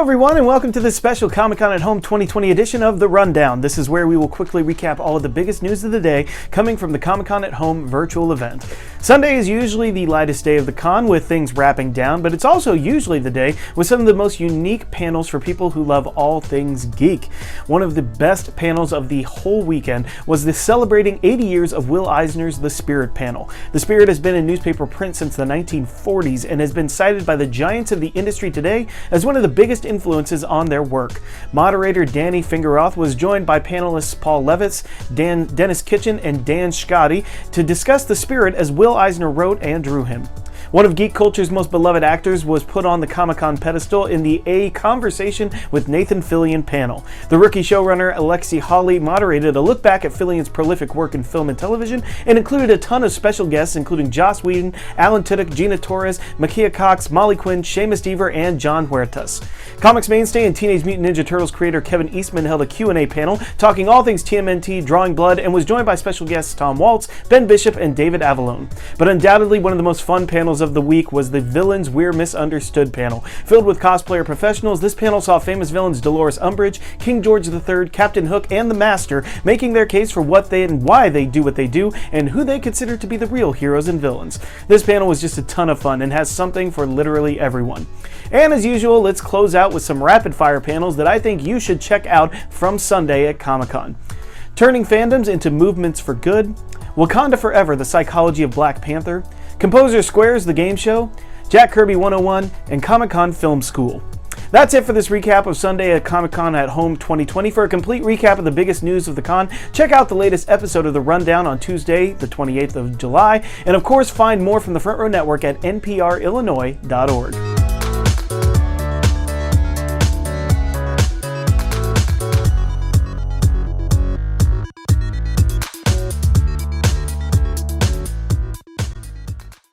Hello everyone and welcome to this special Comic-Con at Home 2020 edition of The Rundown. This is where we will quickly recap all of the biggest news of the day coming from the Comic-Con at Home virtual event. Sunday is usually the lightest day of the con with things wrapping down, but it's also usually the day with some of the most unique panels for people who love all things geek. One of the best panels of the whole weekend was the celebrating 80 years of Will Eisner's The Spirit panel. The Spirit has been in newspaper print since the 1940s and has been cited by the giants of the industry today as one of the biggest influences on their work. Moderator Danny Fingeroth was joined by panelists Paul Levitz, Dennis Kitchen, and Dan Scotty to discuss The Spirit as Will Eisner wrote and drew him. One of geek culture's most beloved actors was put on the Comic-Con pedestal in the A Conversation with Nathan Fillion panel. The rookie showrunner Alexi Hawley moderated a look back at Fillion's prolific work in film and television and included a ton of special guests including Joss Whedon, Alan Tudyk, Gina Torres, Makia Cox, Molly Quinn, Seamus Dever, and John Huertas. Comics mainstay and Teenage Mutant Ninja Turtles creator Kevin Eastman held a Q&A panel talking all things TMNT, drawing blood, and was joined by special guests Tom Waltz, Ben Bishop, and David Avalone. But undoubtedly one of the most fun panels of the week was the Villains We're Misunderstood panel. Filled with cosplayer professionals, this panel saw famous villains Dolores Umbridge, King George III, Captain Hook, and the Master making their case for what they and why they do what they do and who they consider to be the real heroes and villains. This panel was just a ton of fun and has something for literally everyone. And as usual, let's close out with some rapid fire panels that I think you should check out from Sunday at Comic-Con. Turning fandoms into movements for good, Wakanda Forever, the psychology of Black Panther, Composer Squares, the game show, Jack Kirby 101, and Comic-Con Film School. That's it for this recap of Sunday at Comic-Con at Home 2020. For a complete recap of the biggest news of the con, check out the latest episode of The Rundown on Tuesday, the 28th of July, and of course find more from the Front Row Network at nprillinois.org.